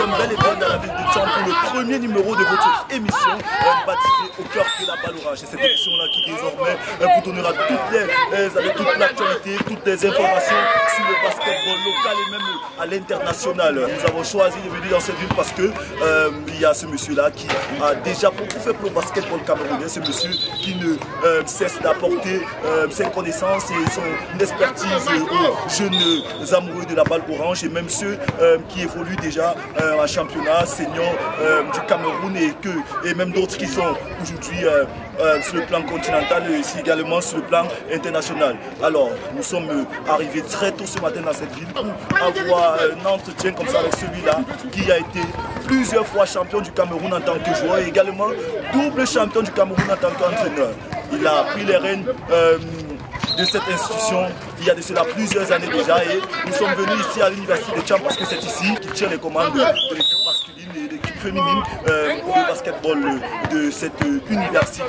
sommes bel et bien dans la ville de Tcham pour le premier numéro de votre émission baptisée Au cœur de la balle orange. C'est cette émission-là qui désormais vous donnera avec toute l'actualité, toutes les informations sur le basketball local et même à l'international. Nous avons choisi de venir dans cette ville parce que il y a ce monsieur-là qui a déjà beaucoup fait pour le basketball camerounais. Ce monsieur qui ne cesse d'apporter ses connaissances et son expertise aux jeunes amoureux de la balle orange et même ceux qui évoluent déjà en championnat senior du Cameroun et même d'autres qui sont aujourd'hui sur le plan continental et ici également sur le plan international. Alors nous sommes arrivés très tôt ce matin dans cette ville pour avoir un entretien comme ça avec celui-là qui a été plusieurs fois champion du Cameroun en tant que joueur et également double champion du Cameroun en tant qu'entraîneur. Il a pris les rênes de cette institution il y a de cela plusieurs années déjà et nous sommes venus ici à l'université de Tcham parce que c'est ici qu'il tient les commandes de l'équipe masculine et de l'équipe féminine de basketball de cette université.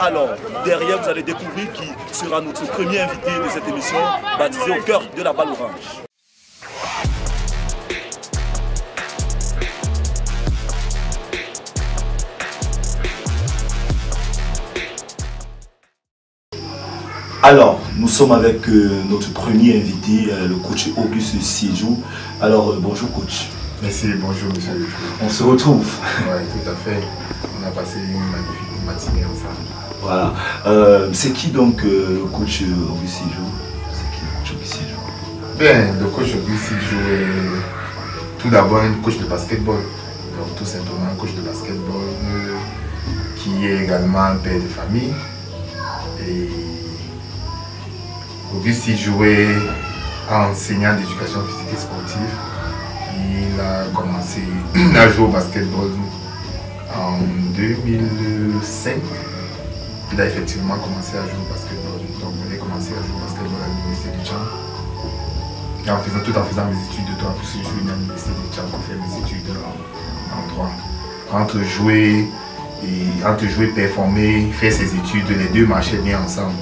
Alors derrière vous allez découvrir qui sera notre premier invité de cette émission baptisée Au cœur de la balle orange. Alors, nous sommes avec notre premier invité, le coach Auguste Siedjou. Alors, bonjour coach. Merci, bonjour monsieur. On se retrouve. Oui, tout à fait. On a passé une magnifique matinée ensemble. Voilà. C'est qui donc le coach Auguste Siedjou? C'est qui le coach Auguste Siedjou? Bien, le coach Auguste Siedjou est tout d'abord un coach de basketball. Donc tout simplement un coach de basketball qui est également un père de famille. Et Auguste jouait enseignant d'éducation physique et sportive. Il a commencé à jouer au basketball en 2005. Il a effectivement commencé à jouer au basketball. Donc il a commencé à jouer au basketball à l'université de Tcham. Et tout en faisant mes études de droit, puisque je suis à l'université de Tcham pour faire mes études en droit. Entre jouer, performer, faire ses études, les deux marchaient bien ensemble.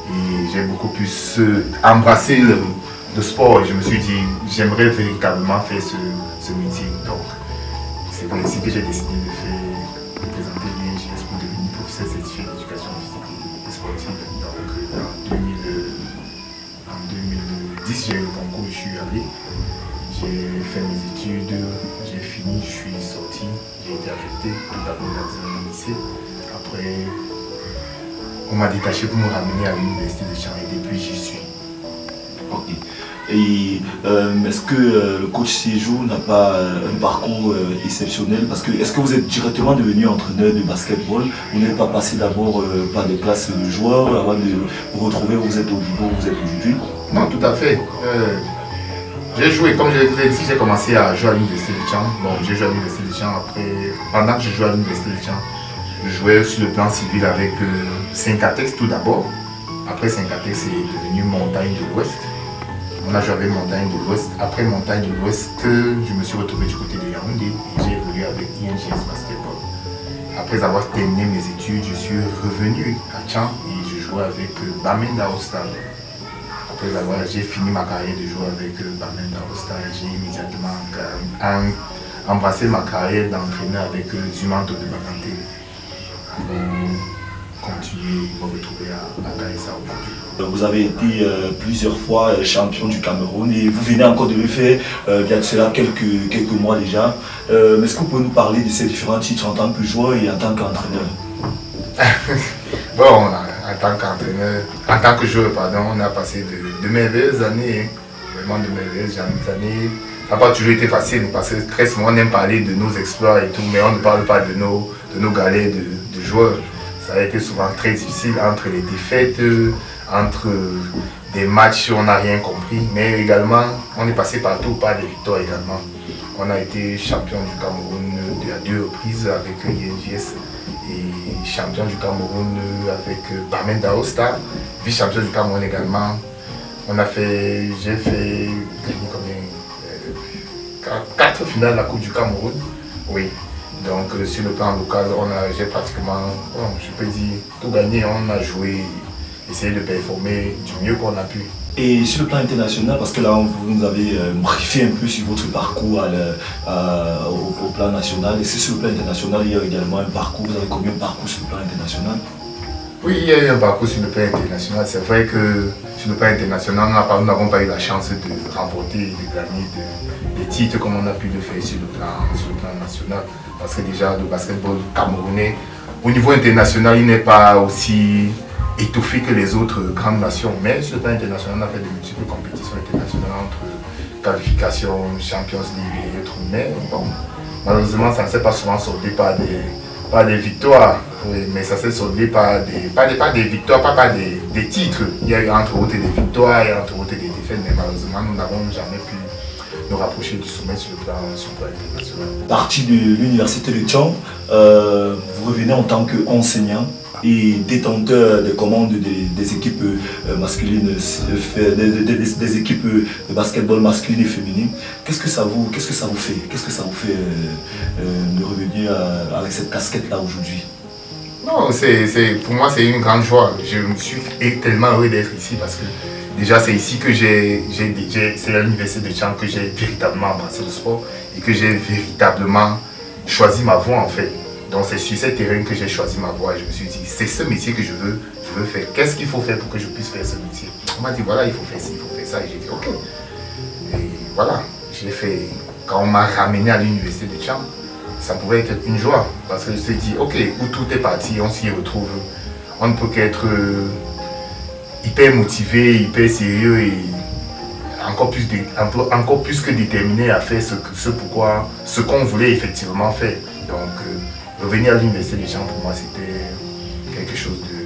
Et j'ai beaucoup plus embrassé le sport et je me suis dit j'aimerais véritablement faire ce métier. Donc c'est ainsi que j'ai décidé de présenter l'INGS pour devenir professeur certifié d'éducation physique et sportive. Donc en 2010 j'ai eu le concours, je suis allé, j'ai fait mes études, j'ai fini, je suis sorti, j'ai été affecté tout d'abord dans un lycée. Après on m'a détaché pour me ramener à l'université de Tcham et depuis j'y suis. Ok. Et est-ce que le coach Siedjou n'a pas un parcours exceptionnel? Parce que est-ce que vous êtes directement devenu entraîneur de basketball? Vous n'êtes pas passé d'abord par des classes de joueurs avant de vous retrouver où vous êtes au niveau où vous êtes aujourd'hui? Non, tout à fait. J'ai joué, comme je l'ai dit, j'ai commencé à jouer à l'université de Tcham. Bon, j'ai joué à l'université de Tcham après, pendant que je jouais à l'université de Tcham. Je jouais sur le plan civil avec Syncatex tout d'abord. Après Syncatex, c'est devenu Montagne de l'Ouest. On a joué avec Montagne de l'Ouest. Après Montagne de l'Ouest, je me suis retrouvé du côté de Yaoundé et j'ai évolué avec INGS Basketball. Après avoir terminé mes études, je suis revenu à Tcham et je jouais avec Bamenda All Star. Après avoir j'ai fini ma carrière de joueur avec Bamenda All Star, j'ai immédiatement embrassé ma carrière d'entraîneur avec Zumanto de Baganté. Pour continuer, me retrouver à Gaïsa aujourd'hui. Vous avez été plusieurs fois champion du Cameroun et vous venez encore de le faire il y a de cela quelques mois déjà. Est-ce que vous pouvez nous parler de ces différents titres en tant que joueur et en tant qu'entraîneur? Bon, en tant qu'entraîneur, en tant que joueur, pardon, on a passé de merveilleuses années, vraiment de merveilleuses années. Ça n'a pas toujours été facile parce que très souvent on aime parler de nos exploits et tout, mais on ne parle pas de nos galères de joueurs. Ça a été souvent très difficile entre les défaites, entre des matchs où on n'a rien compris, mais également on est passé partout par des victoires également. On a été champion du Cameroun à 2 reprises avec INGS et champion du Cameroun avec Bamenda All Star, vice-champion du Cameroun également. J'ai fait combien 4 finales de la Coupe du Cameroun. Oui. Donc sur le plan local, j'ai pratiquement, je peux dire, tout gagné. On a joué essayer de performer du mieux qu'on a pu. Et sur le plan international, parce que là vous nous avez briefé un peu sur votre parcours au plan national, et sur le plan international il y a également un parcours, vous avez combien de parcours sur le plan international? Oui, il y a eu un parcours sur le plan international. C'est vrai que sur le plan international, nous n'avons pas eu la chance de remporter et de gagner des titres comme on a pu le faire sur le plan national. Parce que déjà, le basketball camerounais, au niveau international, il n'est pas aussi étoffé que les autres grandes nations. Mais sur le plan international, on a fait de multiples compétitions internationales entre qualifications, Champions League et autres. Mais bon, malheureusement, ça ne s'est pas souvent soldé par des victoires. Oui, mais ça s'est soldé par des victoires, pas des titres. Il y a eu entre autres des victoires et entre autres des défaites, mais malheureusement, nous n'avons jamais pu nous rapprocher du sommet sur le plan international. Parti de l'université de Thiong, vous revenez en tant qu'enseignant et détenteur des commandes des équipes masculines, des équipes de basketball masculines et féminines. Qu'est-ce que ça vous fait? Qu'est-ce que ça vous fait de revenir avec cette casquette-là aujourd'hui? Non, pour moi c'est une grande joie. Je me suis tellement heureux d'être ici parce que déjà c'est ici que c'est à l'université de Thiong que j'ai véritablement embrassé le sport et que j'ai véritablement choisi ma voie en fait. Donc c'est sur ce terrain que j'ai choisi ma voie et je me suis dit c'est ce métier que je veux faire. Qu'est-ce qu'il faut faire pour que je puisse faire ce métier? On m'a dit voilà, il faut faire ci, il faut faire ça et j'ai dit ok. Et voilà, j'ai fait, quand on m'a ramené à l'université de Thiong, ça pouvait être une joie parce que je me suis dit ok, où tout est parti, on s'y retrouve. On ne peut qu'être hyper motivé, hyper sérieux et encore plus que déterminé à faire ce qu'on voulait effectivement faire. Donc revenir à l'université de Thiong pour moi c'était quelque chose de,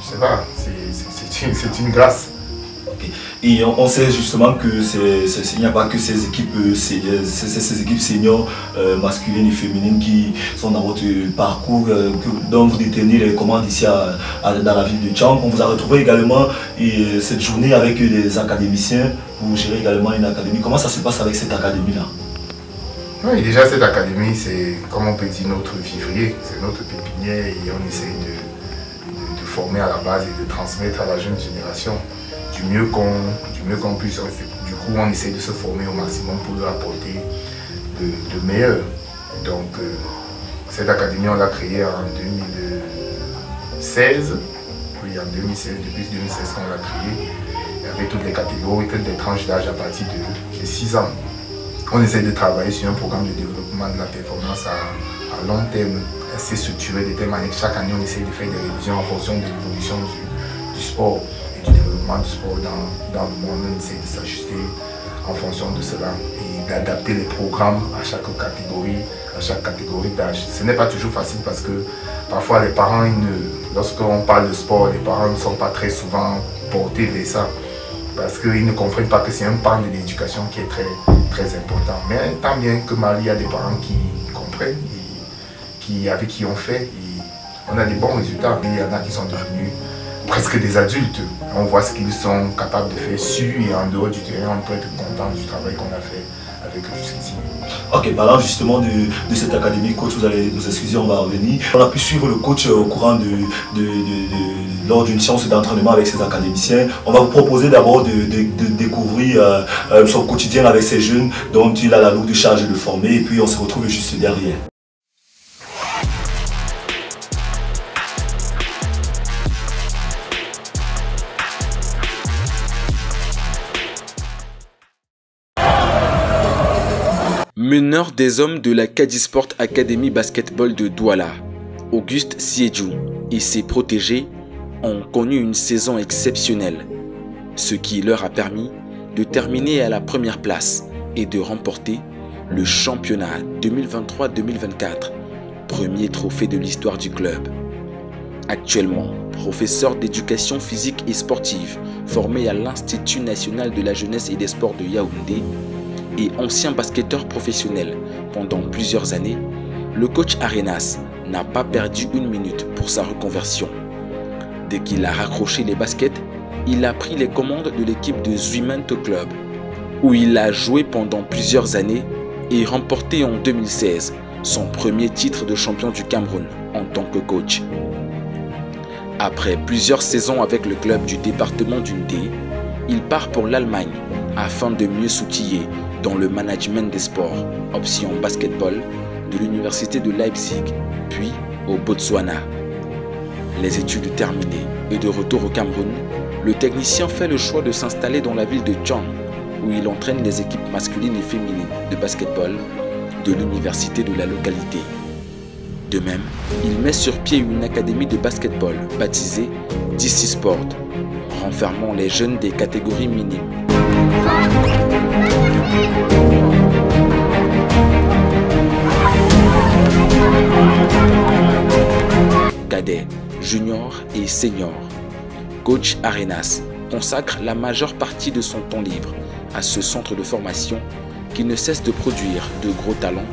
je sais pas, c'est une grâce. Okay. Et on sait justement que il n'y a pas que ces équipes seniors masculines et féminines qui sont dans votre parcours, dont vous détenez les commandes ici dans la ville de Thiong. On vous a retrouvé également cette journée avec des académiciens. Vous gérez également une académie. Comment ça se passe avec cette académie-là? Oui, déjà cette académie, c'est comme on peut dire notre vivrier, c'est notre pépinière et on essaie de former à la base et de transmettre à la jeune génération du mieux qu'on puisse. Du coup, on essaie de se former au maximum pour leur apporter le meilleur. Donc, cette académie, on l'a créée en 2016. Oui, en 2016, depuis 2016 qu'on l'a créée, avec toutes les catégories, toutes les tranches d'âge à partir de 6 ans. On essaie de travailler sur un programme de développement de la performance à long terme, assez structuré, de telle manière que chaque année on essaie de faire des révisions en fonction de l'évolution du sport et du développement du sport dans le monde. On essaie de s'ajuster en fonction de cela et d'adapter les programmes à chaque catégorie d'âge. Ce n'est pas toujours facile parce que parfois les parents, lorsqu'on parle de sport, les parents ne sont pas très souvent portés vers ça. Parce qu'ils ne comprennent pas que c'est un pan de l'éducation qui est très, très important. Mais tant bien que mal, il y a des parents qui comprennent, et avec qui on fait, et on a des bons résultats. Il y en a qui sont devenus presque des adultes. On voit ce qu'ils sont capables de faire sur et en dehors du terrain. On peut être content du travail qu'on a fait avec eux jusqu'ici. Ok, parlant justement de cette académie, coach, vous allez nous excuser, on va revenir. On a pu suivre le coach au courant lors d'une séance d'entraînement avec ses académiciens. On va vous proposer d'abord de découvrir son quotidien avec ces jeunes dont il a la lourde charge de former et puis on se retrouve juste derrière. Meneur des hommes de la Kadisport Academy Basketball de Douala, Auguste Siedjou et ses protégés ont connu une saison exceptionnelle, ce qui leur a permis de terminer à la première place et de remporter le championnat 2023-2024, premier trophée de l'histoire du club. Actuellement, professeur d'éducation physique et sportive formé à l'Institut national de la jeunesse et des sports de Yaoundé, et ancien basketteur professionnel pendant plusieurs années, le coach Arenas n'a pas perdu une minute pour sa reconversion. Dès qu'il a raccroché les baskets, il a pris les commandes de l'équipe de Zuimento Club, où il a joué pendant plusieurs années et remporté en 2016 son premier titre de champion du Cameroun en tant que coach. Après plusieurs saisons avec le club du département du D, il part pour l'Allemagne afin de mieux s'outiller dans le management des sports, option basketball, de l'université de Leipzig, puis au Botswana. Les études terminées et de retour au Cameroun, le technicien fait le choix de s'installer dans la ville de Tchang, où il entraîne les équipes masculines et féminines de basketball de l'université de la localité. De même, il met sur pied une académie de basketball baptisée DC Sport, renfermant les jeunes des catégories minimes. Cadets, juniors et seniors. Coach Arenas consacre la majeure partie de son temps libre à ce centre de formation qui ne cesse de produire de gros talents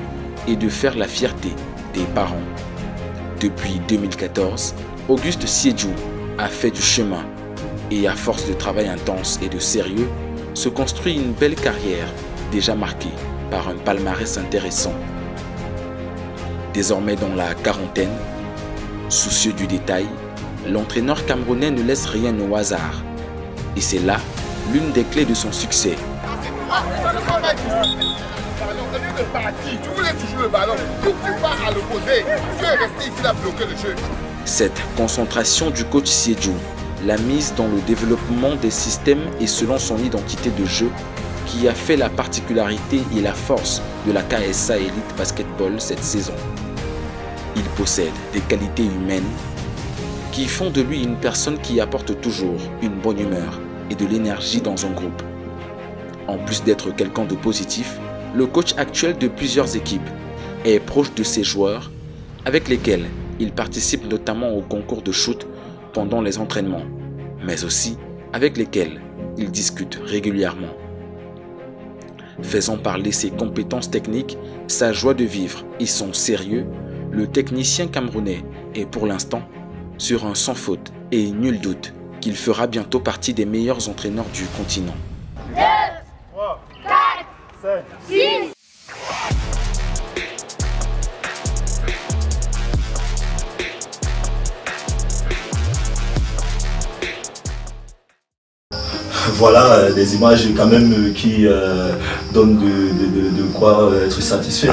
et de faire la fierté des parents. Depuis 2014, Auguste Siedjou a fait du chemin et à force de travail intense et de sérieux, se construit une belle carrière déjà marquée par un palmarès intéressant. Désormais dans la quarantaine, soucieux du détail, l'entraîneur camerounais ne laisse rien au hasard. Et c'est là l'une des clés de son succès. Cette concentration du coach Siedjou l'a mise dans le développement des systèmes et selon son identité de jeu qui a fait la particularité et la force de la KSA Elite Basketball cette saison. Il possède des qualités humaines qui font de lui une personne qui apporte toujours une bonne humeur et de l'énergie dans un groupe. En plus d'être quelqu'un de positif, le coach actuel de plusieurs équipes est proche de ses joueurs avec lesquels il participe notamment au concours de shoot pendant les entraînements, mais aussi avec lesquels il discute régulièrement. Faisant parler ses compétences techniques, sa joie de vivre et son sérieux, le technicien camerounais est pour l'instant sur un sans faute et nul doute qu'il fera bientôt partie des meilleurs entraîneurs du continent. 2, 3, 4, 5, 6. Voilà des images quand même qui donnent de quoi être satisfait.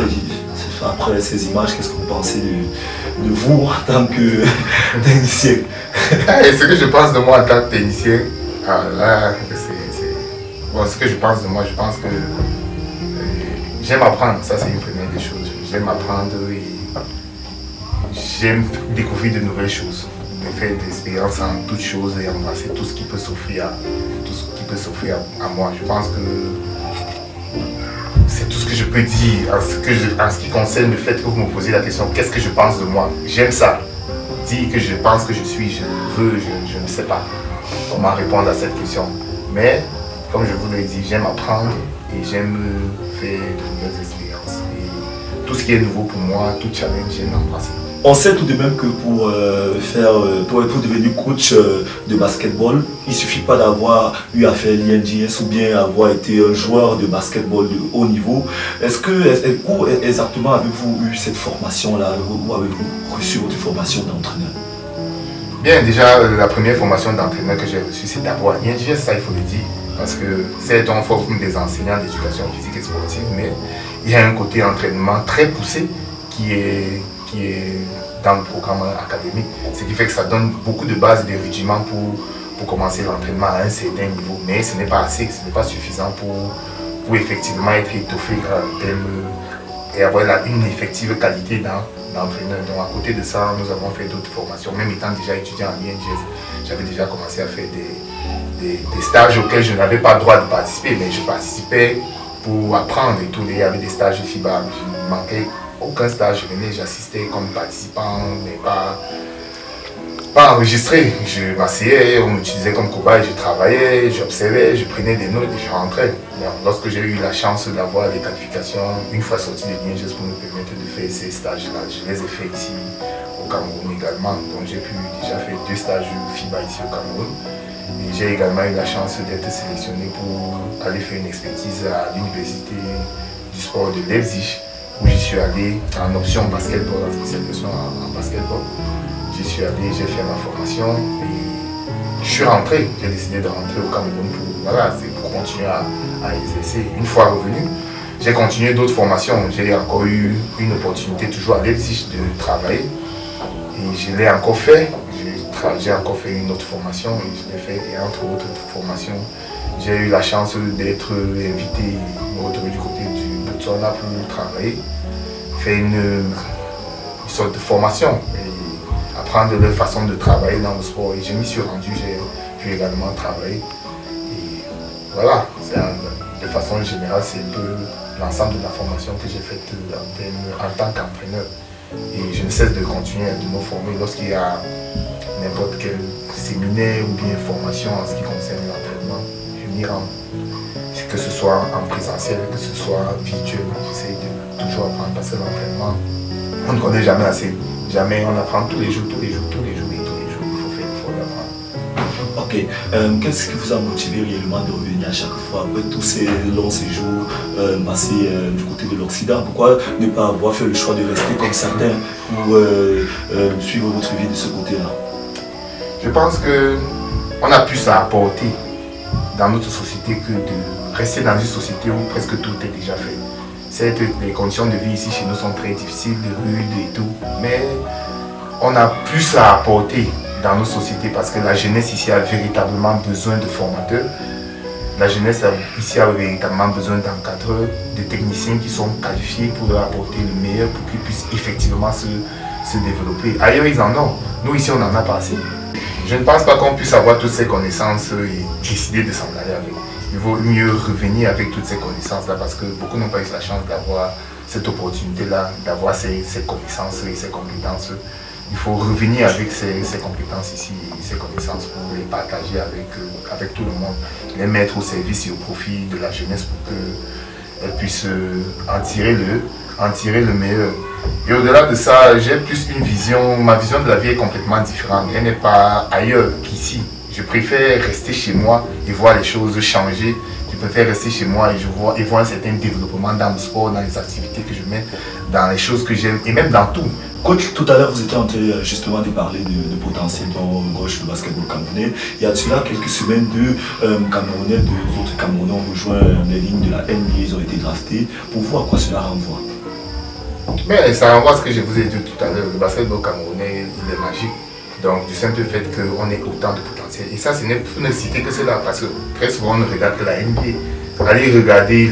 Après ces images, qu'est-ce que vous pensez de vous en tant que technicien? Ce que je pense de moi en tant que technicien, bon, ce que je pense de moi, je pense que j'aime apprendre, ça c'est une première des choses. J'aime apprendre et j'aime découvrir de nouvelles choses, faire des expériences en toutes choses et embrasser tout ce qui peut s'offrir à moi. Je pense que c'est tout ce que je peux dire en ce qui concerne le fait que vous me posez la question qu'est-ce que je pense de moi. J'aime ça. Dire que je pense que je suis, je ne sais pas comment répondre à cette question. Mais comme je vous l'ai dit, j'aime apprendre et j'aime faire de nouvelles expériences. Et tout ce qui est nouveau pour moi, tout challenge, j'aime l'embrasser. On sait tout de même que pour devenir coach de basketball, il ne suffit pas d'avoir eu à faire l'INJS ou bien avoir été un joueur de basketball de haut niveau. Où exactement avez-vous eu cette formation-là? Où avez-vous reçu votre formation d'entraîneur? Bien, déjà, la première formation d'entraîneur que j'ai reçue, c'est d'abord à l'INJS, ça il faut le dire. Parce que c'est un forum des enseignants d'éducation physique et sportive, mais il y a un côté entraînement très poussé qui est dans le programme académique. Ce qui fait que ça donne beaucoup de bases et de rudiments pour commencer l'entraînement à un certain niveau. Mais ce n'est pas assez, ce n'est pas suffisant pour effectivement être étoffé et avoir une effective qualité d'entraîneur. Donc à côté de ça, nous avons fait d'autres formations. Même étant déjà étudiant en INJS, j'avais déjà commencé à faire des stages auxquels je n'avais pas le droit de participer, mais je participais pour apprendre et tout. Il y avait des stages de FIBA, je ne manquais aucun stage, je venais, j'assistais comme participant, mais pas enregistré. Je m'asseyais, on m'utilisait comme cobaye, je travaillais, j'observais, je prenais des notes et je rentrais. Lorsque j'ai eu la chance d'avoir des qualifications, une fois sorti de l'INJS pour me permettre de faire ces stages-là, je les ai fait ici au Cameroun également. Donc j'ai pu déjà faire 2 stages de FIBA ici au Cameroun. Et j'ai également eu la chance d'être sélectionné pour aller faire une expertise à l'université du sport de Leipzig, où j'y suis allé en option basketball, en spécialisation en basketball. j'y suis allé, j'ai fait ma formation et je suis rentré. J'ai décidé de rentrer au Cameroun pour continuer à exercer. Une fois revenu, j'ai continué d'autres formations. J'ai encore eu une opportunité toujours à Leipzig de travailler et je l'ai encore fait. J'ai encore fait une autre formation et je l'ai fait, et entre autres formations, j'ai eu la chance d'être invité, me retrouver du côté du Botswana pour travailler, faire une sorte de formation et apprendre leur façon de travailler dans le sport. Et je m'y suis rendu, j'ai pu également travailler. Et voilà, de façon générale, c'est un peu l'ensemble de la formation que j'ai faite en tant qu'entraîneur. Et je ne cesse de continuer de me former lorsqu'il y a n'importe quel séminaire ou bien formation en ce qui concerne l'entraînement, je m'y rends. Que ce soit en présentiel, que ce soit virtuel, j'essaie de toujours apprendre parce que l'entraînement, on ne connaît jamais assez. Jamais, on apprend tous les jours, il faut apprendre. Ok, qu'est-ce qui vous a motivé réellement de revenir à chaque fois après tous ces longs séjours passés du côté de l'Occident? Pourquoi ne pas avoir fait le choix de rester comme certains pour suivre votre vie de ce côté-là? Je pense qu'on a plus à apporter dans notre société que de rester dans une société où presque tout est déjà fait. Certes, les conditions de vie ici chez nous sont très difficiles, rudes et tout, mais on a plus à apporter dans nos sociétés parce que la jeunesse ici a véritablement besoin de formateurs. La jeunesse ici a véritablement besoin d'encadreurs, de techniciens qui sont qualifiés pour leur apporter le meilleur pour qu'ils puissent effectivement se développer. Ailleurs, ils en ont. Nous, ici, on n'en a pas assez. Je ne pense pas qu'on puisse avoir toutes ces connaissances et décider de s'en aller avec. Il vaut mieux revenir avec toutes ces connaissances-là parce que beaucoup n'ont pas eu la chance d'avoir cette opportunité-là, d'avoir ces connaissances et ces compétences. Il faut revenir avec ces compétences ici, ces connaissances pour les partager avec tout le monde, les mettre au service et au profit de la jeunesse pour qu'elle puisse en tirer le meilleur. Et au-delà de ça, j'ai plus une vision, ma vision de la vie est complètement différente. Elle n'est pas ailleurs qu'ici. Je préfère rester chez moi et voir les choses changer. Je préfère rester chez moi et voir un certain développement dans le sport, dans les activités que je mets, dans les choses que j'aime et même dans tout. Coach, tout à l'heure, vous étiez en train justement de parler de potentiel dans gauche le basketball camerounais. Il y a cela quelques semaines, deux Camerounais, deux autres Camerounais ont rejoint les lignes de la NBA, ils ont été draftés. Pour vous, à quoi cela renvoie? Mais ça renvoie à ce que je vous ai dit tout à l'heure. Le basketball camerounais, il est magique. Donc, du simple fait qu'on ait autant de potentiel. Et ça, ce n'est pour ne citer que cela, parce que très souvent, on ne regarde que la NBA. Allez regarder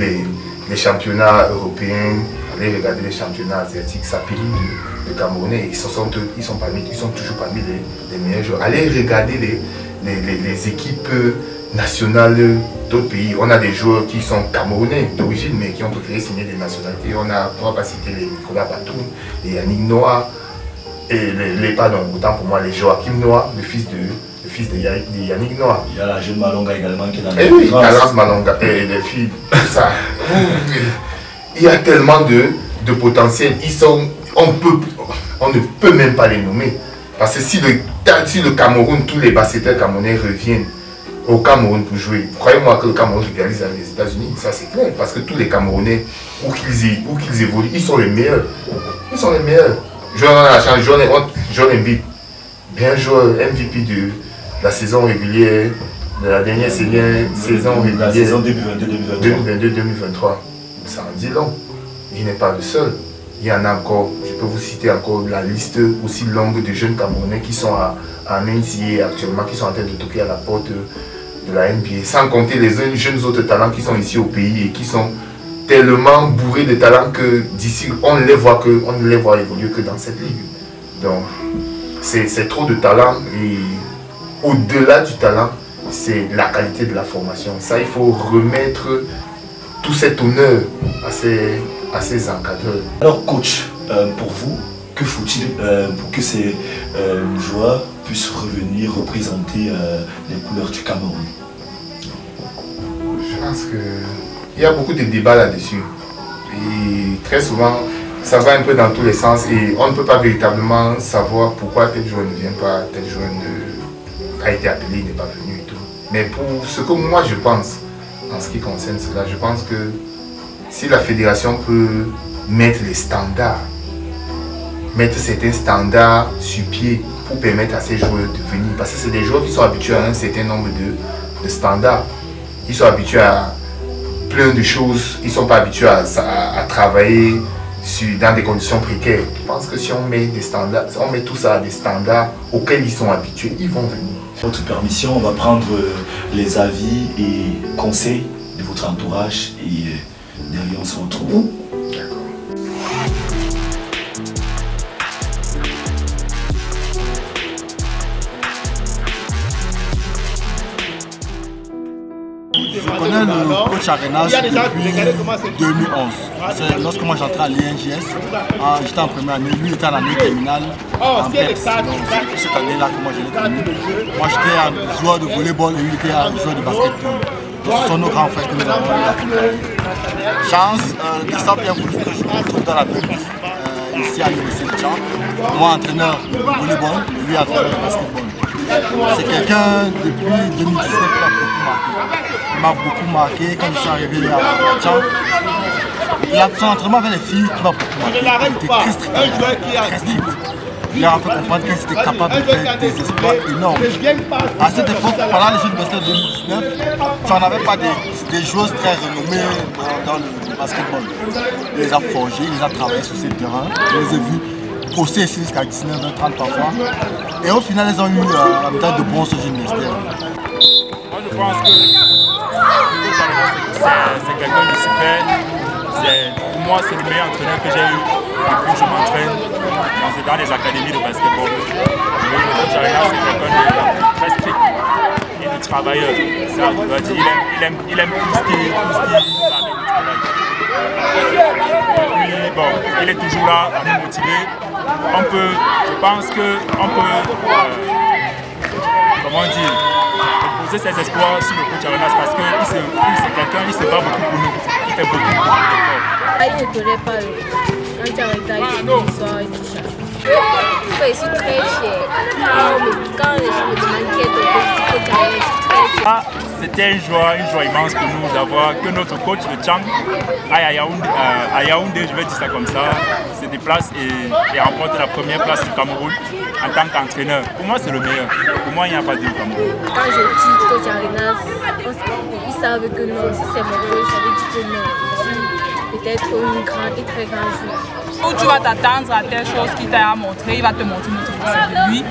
les championnats européens, allez regarder les championnats asiatiques, ça pilie le Camerounais. Ils sont toujours parmi les meilleurs joueurs. Allez regarder les équipes nationales d'autres pays. On a des joueurs qui sont camerounais d'origine, mais qui ont préféré signer des nationalités. On ne va pas citer les Nicolas Batum, les Yannick Noah, et pardon, autant pour moi, les Joachim Noah, le fils de Yannick Noah. Il y a la jeune Malonga également qui est dans la oui, Talence Malonga, et les filles, tout ça. Il y a tellement de potentiel. On ne peut même pas les nommer. Parce que si le Cameroun, tous les basketteurs camerounais reviennent au Cameroun pour jouer, croyez-moi que le Cameroun rivalise avec les États-Unis, ça c'est clair. Parce que tous les Camerounais, où qu'ils évoluent, ils sont les meilleurs. Ils sont les meilleurs. Joel Embiid, bien joueur, MVP de la saison régulière, de la dernière saison régulière. La saison 2022-2023. Ça en dit long. Il n'est pas le seul. Il y en a encore, je peux vous citer encore la liste aussi longue de jeunes Camerounais qui sont en NCAA actuellement, qui sont en train de toquer à la porte de la NBA. Sans compter les jeunes autres talents qui sont ici au pays et qui sont tellement bourrés de talents que d'ici on ne les voit évoluer que dans cette ligue. Donc c'est trop de talent et au-delà du talent, c'est la qualité de la formation. Ça, il faut remettre tout cet honneur à ces encadreurs. Alors coach, pour vous, que faut-il pour que ces joueurs puissent revenir représenter les couleurs du Cameroun? Je pense qu'il y a beaucoup de débats là-dessus. Et très souvent, ça va un peu dans tous les sens et on ne peut pas véritablement savoir pourquoi tel joueur ne vient pas, tel joueur a été appelé, n'est pas venu et tout. Mais pour ce que moi je pense, en ce qui concerne cela, je pense que si la fédération peut mettre les standards mettre certains standards sur pied pour permettre à ces joueurs de venir. Parce que c'est des joueurs qui sont habitués à un certain nombre de standards. Ils sont habitués à plein de choses. Ils ne sont pas habitués à travailler dans des conditions précaires. Je pense que si on met des standards, on met tout ça à des standards auxquels ils sont habitués, ils vont venir. Votre permission, on va prendre les avis et conseils de votre entourage et derrière on se retrouve. Je connais le coach Arenas depuis 2011. C'est lorsque moi j'entrais à l'INJS, j'étais en première année, lui était en année terminale en PEPS. Donc c'est cette année-là que moi je l'ai connu. Moi j'étais un joueur de volleyball et lui était un joueur de basketball. Ce sont nos grands frères que nous avons eu. Chance, le destin bien voulu que je me retrouve dans la même vie, ici à l'Université de Tchang. Moi entraîneur de volleyball et lui entraîneur de basketball. C'est quelqu'un depuis 2019 qui m'a beaucoup marqué quand je suis arrivé à Tchang. Son entraînement avec les filles qui m'a beaucoup marqué. Il était très strict. Très strict. Il leur a fait comprendre qu'ils étaient capables de faire des exploits énormes. À cette époque, pendant les Jeux de basket 2019, tu n'en avais pas des joueuses très renommées dans le basketball. Il les a forgées, il les a travaillées sur ces terrains. Je les ai vus poster ici jusqu'à 19, 20, 30 parfois. Et au final, ils ont eu en même temps de bons Jeux universitaires. Moi, je pense que c'est quelqu'un de super. Pour moi, c'est le meilleur entraîneur que j'ai eu depuis que je m'entraîne dans les académies de basketball. Le coach Arenas, c'est quelqu'un de très strict et de travailleur. Ça, on doit dire, il aime tout ce qui est avec le travail. Et puis, bon, il est toujours là à nous motiver. Je pense qu'on peut, comment dire, poser ses espoirs sur le coach Arenas parce que c'est quelqu'un, il se bat beaucoup pour nous. Il fait beaucoup d'efforts. Il ne connaît pas le quand tu arrêtes avec l'histoire et tout ça. Je suis très fière. Quand je m'inquiète, je suis très fière. C'était une joie immense pour nous d'avoir que notre coach de Tchang aille à Yaoundé, je vais dire ça comme ça, se déplace et remporte la première place du Cameroun en tant qu'entraîneur. Pour moi, c'est le meilleur. Pour moi, il n'y a pas de Cameroun. Quand je dis coach Arenas, ils savent que non, si c'est mon coach, ça veut dire que non. Peut-être une grande et très grande joueur. Où tu vas t'attendre à telle chose qu'il t'a montré, il va te montrer une autre facette de lui. Et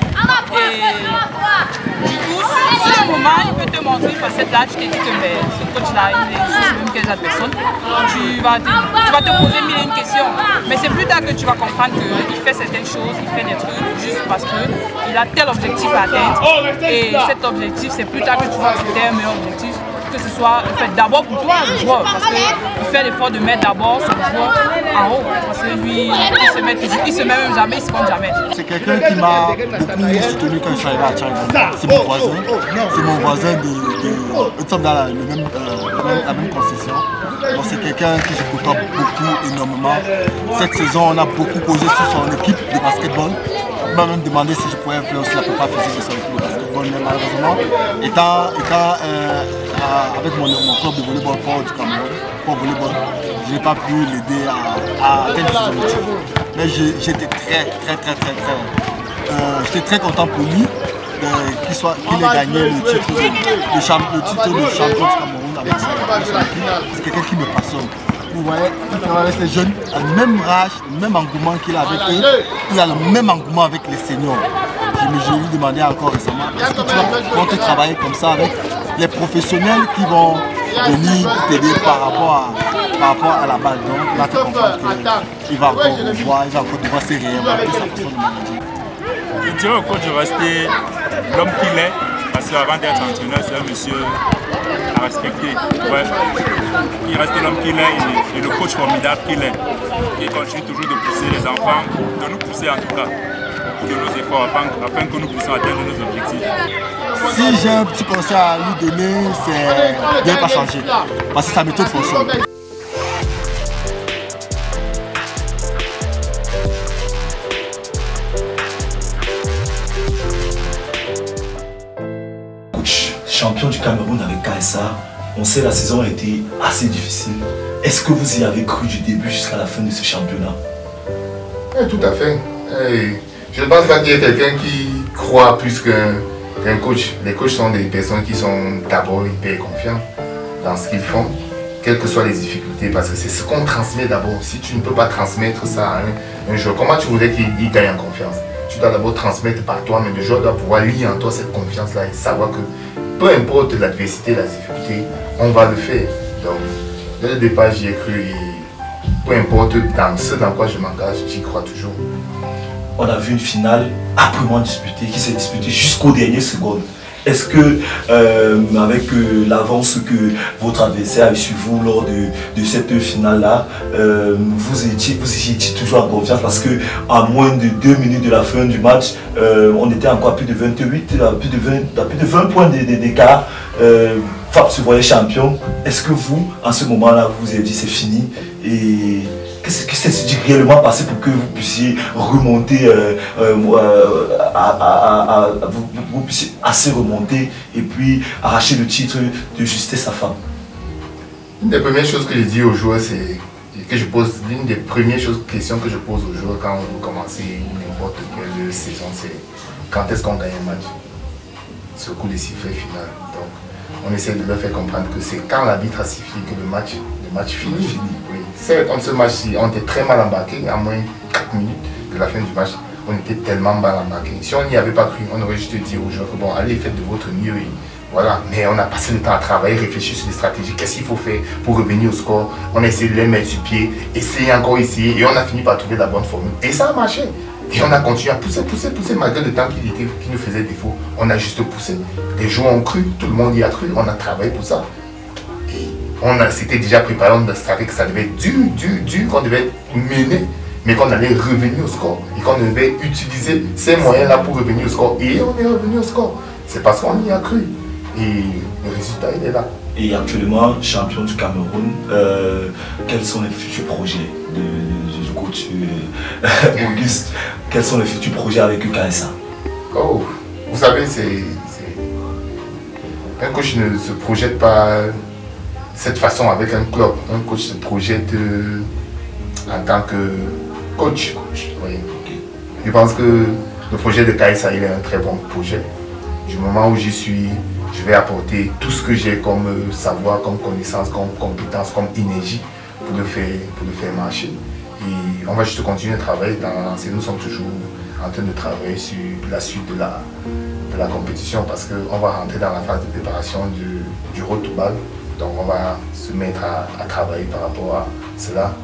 du coup, sur le moment, il peut te montrer une facette là, tu te dis que ce coach-là, il est le même que les autres personnes. Tu vas te poser mille et une questions. Mais c'est plus tard que tu vas comprendre qu'il fait certaines choses, il fait des trucs juste parce qu'il a tel objectif à atteindre. Et cet objectif, c'est plus tard que tu vois que c'était un meilleur objectif. Que ce soit fait d'abord pour toi, le joueur, parce qu'il fait l'effort de mettre d'abord son joueur en haut, parce que lui, il se met même jamais, il se compte jamais. C'est quelqu'un qui m'a beaucoup soutenu quand je suis arrivé à Tchang. C'est mon voisin, nous sommes dans la même concession. Donc c'est quelqu'un que je côtoie beaucoup, énormément. Cette saison, on a beaucoup causé sur son équipe de basketball. Il m'a même demandé si je pouvais faire aussi la prépa physique de son équipe de basketball, mais malheureusement, étant avec mon club de volleyball Port du Cameroun, Port Volleyball, je n'ai pas pu l'aider à atteindre ses objectifs. Mais j'étais j'étais très content pour lui qu'il ait gagné le titre de champion du Cameroun avec son équipe. C'est quelqu'un qui me passionne. Vous voyez, il travaille avec les jeunes, à le même rage, le même engouement qu'il a avec eux, il a le même engouement avec les seniors. Je lui demandais encore récemment, est-ce que tu vas compter travailler comme ça avec les professionnels qui vont venir t'aider par rapport à la balle. Donc il a fait comprendre qu'il va encore revoir, il va encore devoir se réinventer sa façon de manager. Je dirais au coach de rester l'homme qu'il est, parce qu'avant d'être entraîneur, c'est un monsieur à respecter. Ouais. Il reste l'homme qu'il est et le coach formidable qu'il est. Il continue toujours de pousser les enfants, de nous pousser en tout cas, beaucoup de nos efforts afin que nous puissions atteindre nos objectifs. Si j'ai un petit conseil à lui donner, c'est de ne pas changer, parce que sa méthode fonctionne. Coach, champion du Cameroun avec KSA, on sait la saison a été assez difficile. Est-ce que vous y avez cru du début jusqu'à la fin de ce championnat? Oui, tout à fait. Je ne pense pas qu'il y ait quelqu'un qui croit plus qu'un coach. Les coachs sont des personnes qui sont d'abord hyper confiants dans ce qu'ils font, quelles que soient les difficultés, parce que c'est ce qu'on transmet d'abord. Si tu ne peux pas transmettre ça à un joueur, comment tu voudrais qu'il gagne en confiance? Tu dois d'abord transmettre par toi, mais le joueur doit pouvoir lire en toi cette confiance-là et savoir que peu importe l'adversité, la difficulté, on va le faire. Donc, dès le départ, j'y ai cru et peu importe dans ce dans quoi je m'engage, j'y crois toujours. On a vu une finale âprement disputée, qui s'est disputée jusqu'aux dernières secondes. Est-ce que, avec l'avance que votre adversaire a eu sur vous lors de cette finale-là, vous étiez toujours en confiance? Parce qu'à moins de 2 minutes de la fin du match, on était encore à plus de 28, à plus de 20 points d'écart. FAP se voyait champion. Est-ce que vous, en ce moment-là, vous vous avez dit c'est fini? Et qu'est-ce qui s'est réellement passé pour que vous puissiez remonter, vous puissiez assez remonter et puis arracher le titre de justesse à FAP? Une des premières choses que je dis aux joueurs, c'est que je pose, l'une des premières questions que je pose aux joueurs quand vous commencez n'importe quelle saison, c'est quand est-ce qu'on gagne un match? C'est au coup des sifflets final. Donc, on essaie de leur faire comprendre que c'est quand l'arbitre a sifflé que le match finit. Oui. C'est dans ce match-ci, on était très mal embarqué, à moins 4 minutes de la fin du match. On était tellement mal embarqué. Si on n'y avait pas cru, on aurait juste dit aux joueurs que bon, allez, faites de votre mieux. Et voilà. Mais on a passé le temps à travailler, réfléchir sur les stratégies. Qu'est-ce qu'il faut faire pour revenir au score? On a essayé de les mettre sur pied, encore essayer. Et on a fini par trouver la bonne formule. Et ça a marché. Et on a continué à pousser malgré le temps qui nous faisait défaut. On a juste poussé. Les joueurs ont cru, tout le monde y a cru, on a travaillé pour ça. Et on s'était déjà préparé, on savait que ça devait être dur, qu'on devait mener, mais qu'on allait revenir au score. Et qu'on devait utiliser ces moyens-là pour revenir au score. Et on est revenu au score. C'est parce qu'on y a cru. Et le résultat, il est là. Et actuellement, champion du Cameroun, quels sont les futurs projets du coach Auguste? Quels sont les futurs projets avec KSA? Oh, vous savez, un coach ne se projette pas de cette façon avec un club. Un coach se projette en tant que coach. Oui. Je pense que le projet de KSA, il est un très bon projet. Du moment où j'y suis, je vais apporter tout ce que j'ai comme savoir, comme connaissance, comme compétence, comme énergie pour le faire marcher. Et on va juste continuer à travailler. Nous sommes toujours en train de travailler sur la suite de la compétition parce qu'on va rentrer dans la phase de préparation du road to ball. Donc on va se mettre à travailler par rapport à cela,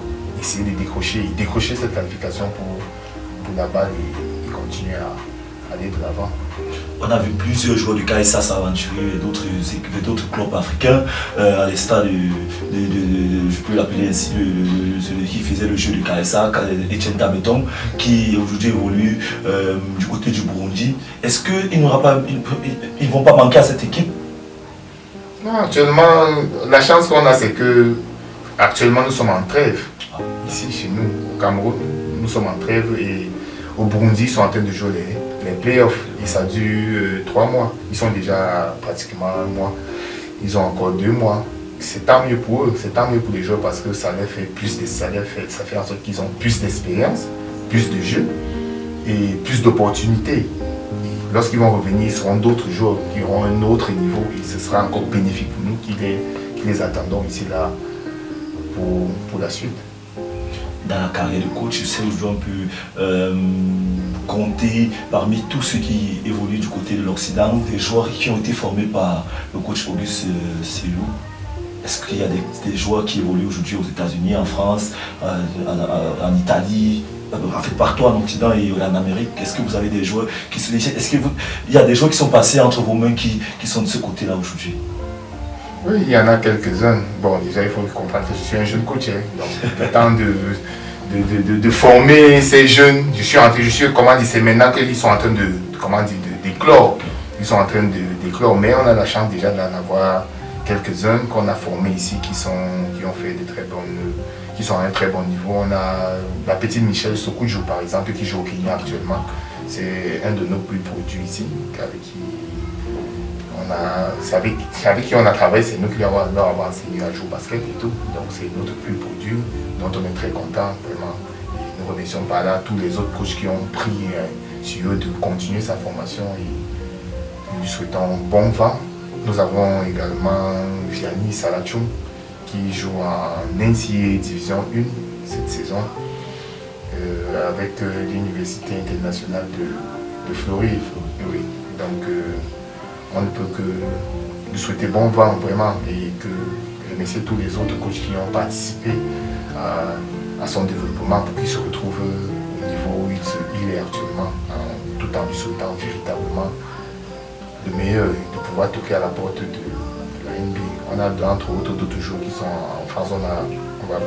essayer de décrocher cette qualification pour la balle et continuer à aller de l'avant. On a vu plusieurs joueurs du KSA s'aventurer d'autres clubs africains, à l'instar je peux l'appeler ainsi, celui qui faisait le jeu du KSA, Etienne Tameton, qui aujourd'hui évolue du côté du Burundi. Est-ce qu'ils ne vont pas manquer à cette équipe? Non, actuellement, la chance qu'on a, c'est que actuellement nous sommes en trêve. Ici, chez nous, au Cameroun, nous sommes en trêve et au Burundi, ils sont en train de jouer les playoffs. Et ça dure 3 mois. Ils sont déjà pratiquement 1 mois. Ils ont encore 2 mois. C'est tant mieux pour eux, c'est tant mieux pour les joueurs parce que ça leur fait ça fait en sorte qu'ils ont plus d'expérience, plus de jeux et plus d'opportunités. Lorsqu'ils vont revenir, ils seront d'autres joueurs qui auront un autre niveau et ce sera encore bénéfique pour nous qui les attendons ici là pour la suite. Dans la carrière de coach, je sais aujourd'hui on peut compter parmi tous ceux qui évoluent du côté de l'Occident, des joueurs qui ont été formés par le coach Auguste Selou. Est-ce qu'il y a des joueurs qui évoluent aujourd'hui aux États-Unis, en France, en Italie, en fait partout en Occident et en Amérique? Est-ce que vous avez des joueurs qui se décident? Est-ce qu'il y a des joueurs qui sont passés entre vos mains qui sont de ce côté-là aujourd'hui? Oui, il y en a quelques-uns. Bon, déjà, il faut comprendre que je suis un jeune coach. Donc, le temps de former ces jeunes, c'est maintenant qu'ils sont en train d'éclore. Ils sont en train d'éclore, mais on a la chance déjà d'en avoir quelques-uns qu'on a formés ici qui ont fait qui sont à un très bon niveau. On a la petite Michelle Sokujo, par exemple, qui joue au Kenya actuellement. C'est un de nos plus produits ici, c'est avec qui on a travaillé, c'est nous qui leur avons enseigné à jouer au basket et tout. Donc c'est notre plus produit dont on est très content, vraiment. Et Nous remercions par là tous les autres coachs qui ont pris sur eux de continuer sa formation et nous lui souhaitons bon vent. Nous avons également Vianney Salachum qui joue en NCAA Division 1 cette saison avec l'Université internationale de Floride. Oui. Donc on ne peut que lui souhaiter bon vent vraiment et que remercier tous les autres coachs qui ont participé à son développement pour qu'il se retrouve au niveau où il est actuellement, tout en lui souhaitant véritablement le meilleur, de pouvoir toquer à la porte de la NBA. On a entre autres d'autres joueurs qui sont en France. On va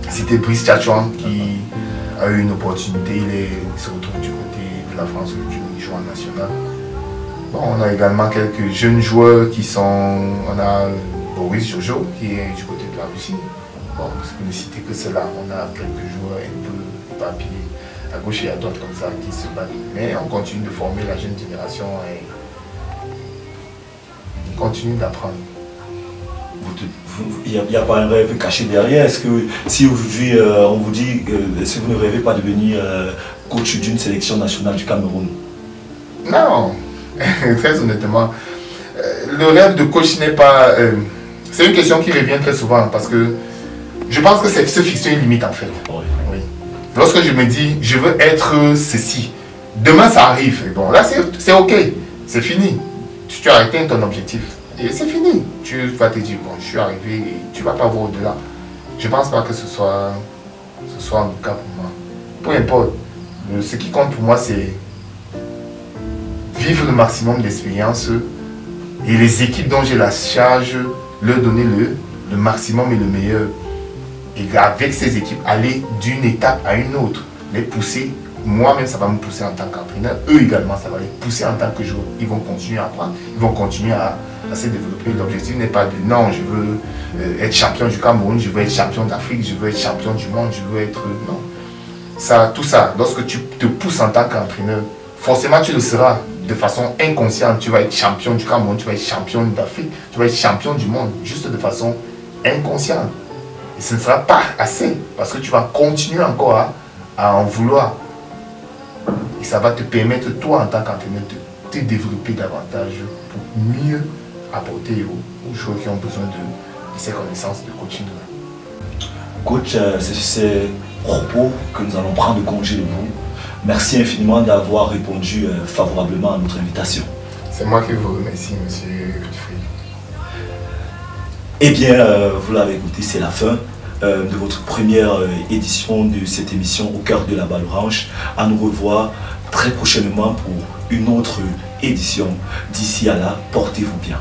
citer Brice Tchatchouan qui a eu une opportunité, il se retrouve du côté de la France, il joue en national. Bon, on a également quelques jeunes joueurs qui sont, on a Boris Jojo qui est du côté de la Russie. Bon, pour ne citer que cela, on a quelques joueurs un peu éparpillés à gauche et à droite comme ça qui se battent. Mais on continue de former la jeune génération et on continue d'apprendre. Il n'y a pas un rêve caché derrière. Est-ce que si aujourd'hui on vous dit est-ce que vous ne rêvez pas de devenir coach d'une sélection nationale du Cameroun? Non, très honnêtement, le rêve de coach n'est pas... c'est une question qui revient très souvent parce que je pense que c'est se fixer une limite en fait. Oui. Oui. Lorsque je me dis je veux être ceci, demain ça arrive, et bon là c'est ok, c'est fini. Tu as atteint ton objectif et c'est fini. Tu vas te dire bon je suis arrivé et tu ne vas pas voir au-delà. Je ne pense pas que ce soit le cas pour moi. Peu importe. Ce qui compte pour moi c'est vivre le maximum d'expérience et les équipes dont j'ai la charge leur donner le maximum et le meilleur. Et avec ces équipes, aller d'une étape à une autre, les pousser. Moi-même, ça va me pousser en tant qu'entraîneur. Eux également, ça va les pousser en tant que joueur. Ils vont continuer à apprendre, ils vont continuer à se développer. L'objectif n'est pas de non, je veux être champion du Cameroun, je veux être champion d'Afrique, je veux être champion du monde, je veux être... Non. Ça, tout ça, lorsque tu te pousses en tant qu'entraîneur, forcément tu le seras de façon inconsciente. Tu vas être champion du Cameroun, tu vas être champion d'Afrique, tu vas être champion du monde, juste de façon inconsciente. Et ce ne sera pas assez parce que tu vas continuer encore à en vouloir. Et ça va te permettre, toi, en tant qu'entraîneur, de te développer davantage pour mieux apporter aux joueurs qui ont besoin de ces connaissances de coaching. Coach, c'est ces propos que nous allons prendre congé de vous. Merci infiniment d'avoir répondu favorablement à notre invitation. C'est moi qui vous remercie, monsieur Godfrey. Eh bien, vous l'avez écouté, c'est la fin de votre première édition de cette émission Au cœur de la balle orange. À nous revoir très prochainement pour une autre édition. D'ici à là, portez-vous bien.